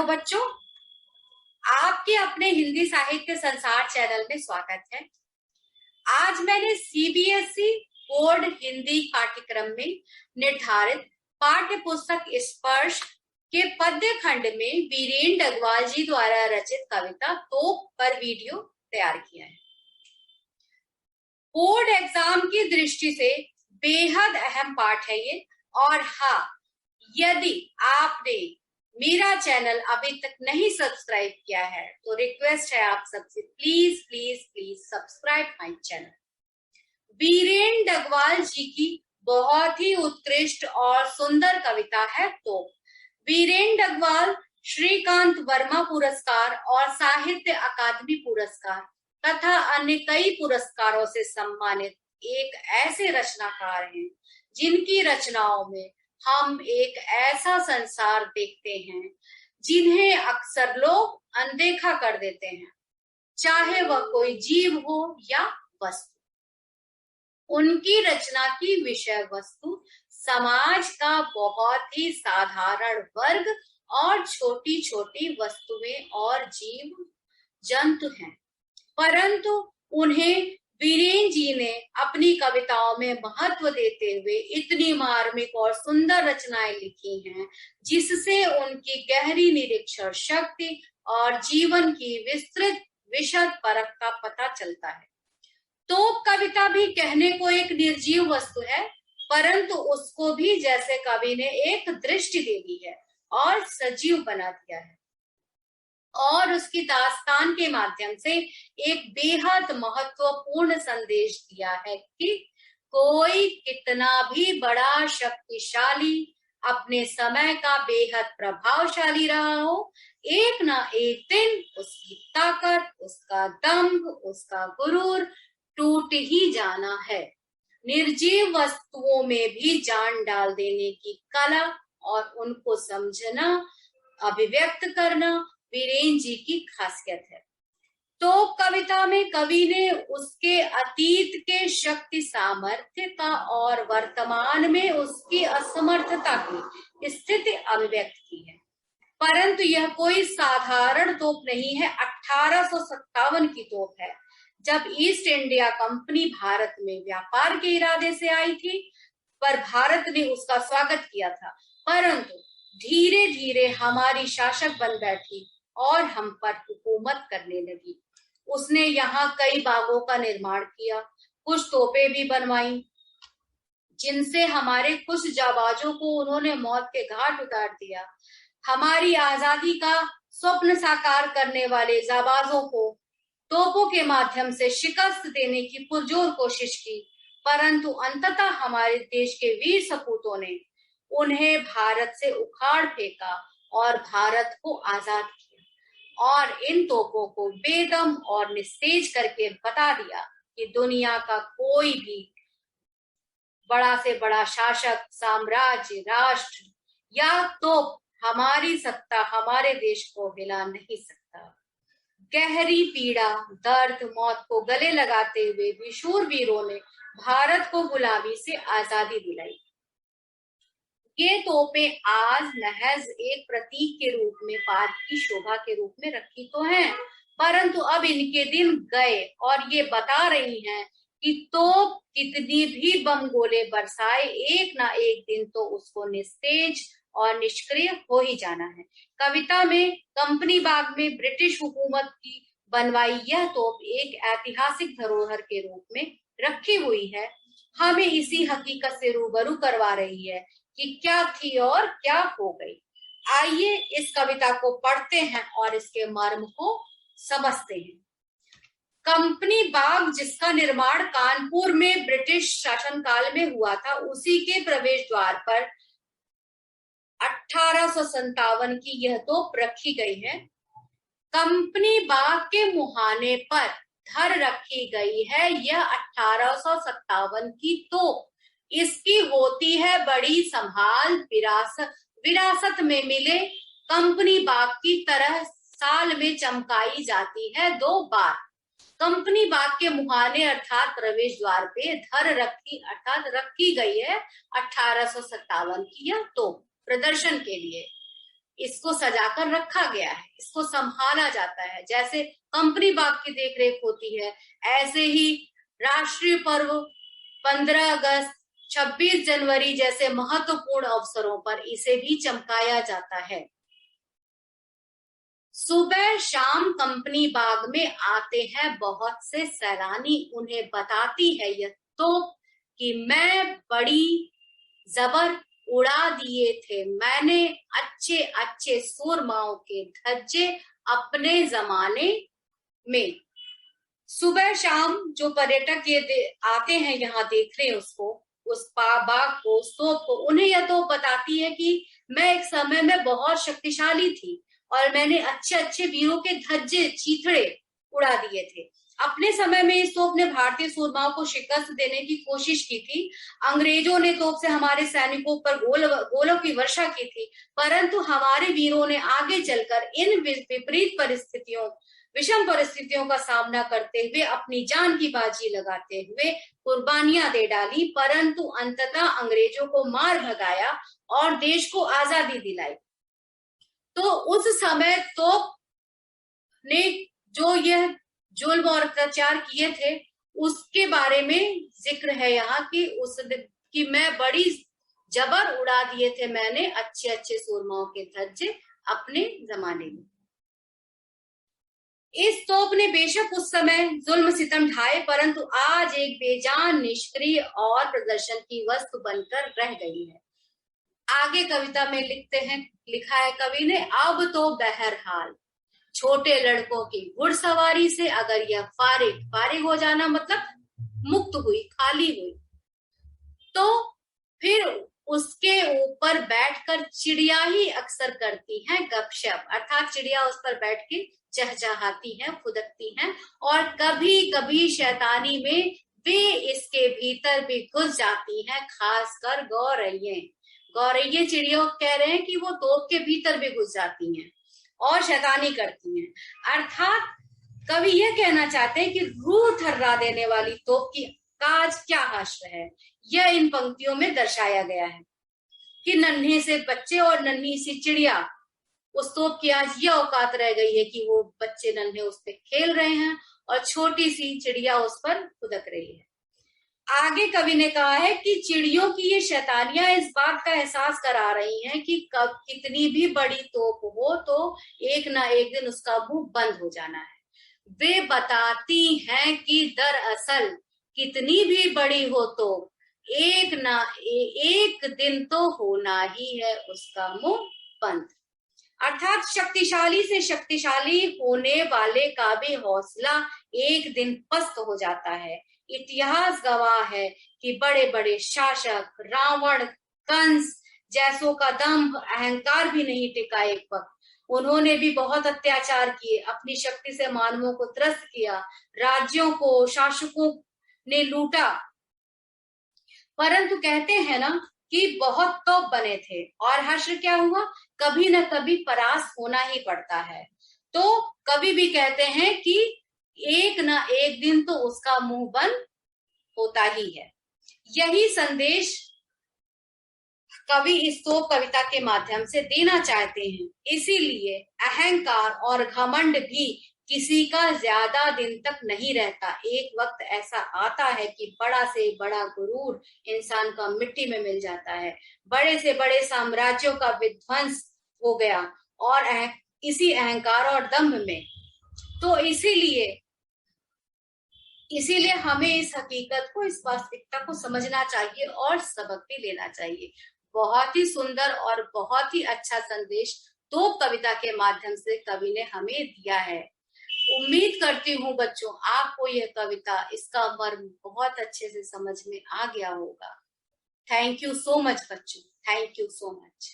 बच्चों, आपके अपने हिंदी साहित्य संसार चैनल में स्वागत है। आज मैंने सीबीएसई बोर्ड हिंदी पाठ्यक्रम में निर्धारित पाठ्य पुस्तक स्पर्श के पद्य खंड में वीरेंद्र डगवाल जी द्वारा रचित कविता तोप पर वीडियो तैयार किया है। बोर्ड एग्जाम की दृष्टि से बेहद अहम पाठ है ये। और हाँ, यदि आपने मेरा चैनल अभी तक नहीं सब्सक्राइब किया है तो रिक्वेस्ट है आप सबसे, please please please subscribe my channel. Virendra Dagwal ji की बहुत ही उत्कृष्ट और सुंदर कविता है तो। वीरेंद्र डगवाल श्रीकांत वर्मा पुरस्कार और साहित्य अकादमी पुरस्कार तथा अन्य कई पुरस्कारों से सम्मानित एक ऐसे रचनाकार हैं जिनकी रचनाओं में हम एक ऐसा संसार देखते हैं जिन्हें अक्सर लोग अनदेखा कर देते हैं, चाहे वह कोई जीव हो या वस्तु। उनकी रचना की विषय वस्तु समाज का बहुत ही साधारण वर्ग और छोटी छोटी वस्तुएं और जीव जंतु हैं, परंतु उन्हें वीरेंद्र जी ने अपनी कविताओं में महत्व देते हुए इतनी मार्मिक और सुंदर रचनाएं लिखी हैं जिससे उनकी गहरी निरीक्षण शक्ति और जीवन की विस्तृत विशद परख का पता चलता है। तो कविता भी कहने को एक निर्जीव वस्तु है, परंतु उसको भी जैसे कवि ने एक दृष्टि दे दी है और सजीव बना दिया है और उसकी दास्तान के माध्यम से एक बेहद महत्वपूर्ण संदेश दिया है कि कोई कितना भी बड़ा शक्तिशाली, अपने समय का बेहद प्रभावशाली रहा हो, एक ना एक दिन उसकी ताकत, उसका दम्भ, उसका गुरूर टूट ही जाना है। निर्जीव वस्तुओं में भी जान डाल देने की कला और उनको समझना, अभिव्यक्त करना वीरेंद्र जी की खासियत है। तो कविता में कवि ने उसके अतीत के शक्ति सामर्थ्य का और वर्तमान में उसकी असमर्थता की स्थिति अभिव्यक्त की है, परंतु यह कोई साधारण तोप नहीं है। 1857 की तोप है, जब ईस्ट इंडिया कंपनी भारत में व्यापार के इरादे से आई थी, पर भारत ने उसका स्वागत किया था, परंतु धीरे धीरे हमारी शासक बन बैठी और हम पर हुकूमत करने लगी। उसने यहाँ कई बागों का निर्माण किया, कुछ तोपें भी बनवाई, जिनसे हमारे कुछ जाबाजों को उन्होंने मौत के घाट उतार दिया। हमारी आजादी का स्वप्न साकार करने वाले जाबाजों को तोपों के माध्यम से शिकस्त देने की पुरजोर कोशिश की, परंतु अंततः हमारे देश के वीर सपूतों ने उन्हें भारत से उखाड़ फेंका और भारत को आजाद किया और इन तोपों को बेदम और निस्तेज करके बता दिया कि दुनिया का कोई भी बड़ा से बड़ा शासक, साम्राज्य, राष्ट्र या तोप हमारी सत्ता, हमारे देश को हिला नहीं सकता। गहरी पीड़ा, दर्द, मौत को गले लगाते हुए भी शूरवीरों ने भारत को गुलामी से आजादी दिलाई। ये तोपें आज महज एक प्रतीक के रूप में, पार्क की शोभा के रूप में रखी तो हैं, परंतु अब इनके दिन गए और ये बता रही हैं कि तोप कितनी भी बम गोले बरसाए, एक ना एक दिन तो उसको निस्तेज और निष्क्रिय हो ही जाना है। कविता में कंपनी बाग में ब्रिटिश हुकूमत की बनवाई यह तोप एक ऐतिहासिक धरोहर के रूप में रखी हुई है, हमें इसी हकीकत से रूबरू करवा रही है कि क्या थी और क्या हो गई। आइए इस कविता को पढ़ते हैं और इसके मर्म को समझते हैं। कंपनी बाग, जिसका निर्माण कानपुर में ब्रिटिश शासनकाल में हुआ था, उसी के प्रवेश द्वार पर 1857 की यह तोप रखी गई है। कंपनी बाग के मुहाने पर धर रखी गई है यह 1857 की तोप। इसकी होती है बड़ी संभाल, विरासत में मिले कंपनी बाग की तरह साल में चमकाई जाती है 2 बार। कंपनी बाग के मुहाने अर्थात प्रवेश द्वार पे धर रखी अर्थात रखी गई है 1857 की यह तोप प्रदर्शन के लिए। इसको सजाकर रखा गया है, इसको संभाला जाता है। जैसे कंपनी बाग की देखरेख होती है, ऐसे ही राष्ट्रीय पर्व 15 अगस्त, 26 जनवरी जैसे महत्वपूर्ण अवसरों पर इसे भी चमकाया जाता है। सुबह शाम कंपनी बाग में आते हैं बहुत से सैलानी, उन्हें बताती है यह तोप कि मैं बड़ी जबर उड़ा दिए थे, मैंने अच्छे अच्छे सूरमाओं के धज्जे अपने जमाने में। सुबह शाम जो पर्यटक ये आते हैं यहाँ देखने उसको, उस बाग को, उस तोप को, उन्हें यह तोप बताती है कि मैं एक समय में बहुत शक्तिशाली थी और मैंने अच्छे अच्छे वीरों के धज्जे चीथड़े उड़ा दिए थे। अपने समय में इस तोप ने भारतीय सूरमाओं को शिकस्त देने की कोशिश की थी। अंग्रेजों ने तोप से हमारे सैनिकों पर गोलों की वर्षा की थी, परंतु हमारे वीरों ने आगे चलकर इन विषम परिस्थितियों का सामना करते हुए अपनी जान की बाजी लगाते हुए कुर्बानियां दे डाली, परंतु अंततः अंग्रेजों को मार भगाया और देश को आजादी दिलाई। तो उस समय तोप ने जो यह जुल्म और अत्याचार किए थे उसके बारे में जिक्र है यहाँ कि मैं बड़ी जबर उड़ा दिए थे मैंने अच्छे अच्छे सूरमाओं के धज्जे अपने जमाने में। इस तोप ने बेशक उस समय जुल्म सितम ढाए, परंतु आज एक बेजान, निष्क्रिय और प्रदर्शन की वस्तु बनकर रह गई है। आगे कविता में लिखा है कवि ने, अब तो बहरहाल छोटे लड़कों की घुड़सवारी से अगर यह फारिग हो जाना मतलब मुक्त हुई, खाली हुई, तो फिर उसके ऊपर बैठकर चिड़िया ही अक्सर करती हैं गपशप, अर्थात चिड़िया उस पर बैठ के चहचहाती हैं, फुदकती हैं, और कभी कभी शैतानी में वे इसके भीतर भी घुस जाती हैं, खासकर गौरैये चिड़ियों कह रहे हैं कि वो तोप के भीतर भी घुस जाती हैं और शैतानी करती हैं। अर्थात कवि यह कहना चाहते हैं कि रूह थर्रा देने वाली तोप की काज क्या हश्र है, यह इन पंक्तियों में दर्शाया गया है कि नन्हे से बच्चे और नन्ही सी चिड़िया, उस तोप की आज यह औकात रह गई है कि वो बच्चे नन्हे उस पर खेल रहे हैं और छोटी सी चिड़िया उस पर फुदक रही है। आगे कवि ने कहा है कि चिड़ियों की ये शैतानियां इस बात का एहसास करा रही हैं कि कब कितनी भी बड़ी तोप हो तो एक ना एक दिन उसका मुंह बंद हो जाना है। वे बताती हैं कि दरअसल कितनी भी बड़ी हो तो एक दिन तो होना ही है उसका मुंह बंद। अर्थात शक्तिशाली से शक्तिशाली होने वाले का भी हौसला एक दिन पस्त हो जाता है। इतिहास गवाह है कि बड़े बड़े शासक रावण, कंस जैसों का दंभ, अहंकार भी नहीं टिका एक वक्त। उन्होंने भी बहुत अत्याचार किए, अपनी शक्ति से मानवों को त्रस्त किया, राज्यों को, शासकों ने लूटा, परंतु कहते हैं ना कि बहुत तोप बने थे और हश्र क्या हुआ, कभी न कभी परास्त होना ही पड़ता है। तो कभी भी कहते हैं कि एक न एक दिन तो उसका मुंह बंद होता ही है। यही संदेश कवि इस तोप कविता के माध्यम से देना चाहते हैं। इसीलिए अहंकार और घमंड भी किसी का ज्यादा दिन तक नहीं रहता। एक वक्त ऐसा आता है कि बड़ा से बड़ा गुरूर इंसान का मिट्टी में मिल जाता है, बड़े से बड़े साम्राज्यों का विध्वंस हो गया और इसी अहंकार और दंभ में। तो इसीलिए हमें इस हकीकत को, इस वास्तविकता को समझना चाहिए और सबक भी लेना चाहिए। बहुत ही सुंदर और बहुत ही अच्छा संदेश तोप कविता के माध्यम से कवि ने हमें दिया है। उम्मीद करती हूँ बच्चों आपको यह कविता, इसका मर्म बहुत अच्छे से समझ में आ गया होगा। थैंक यू सो मच बच्चों, थैंक यू सो मच।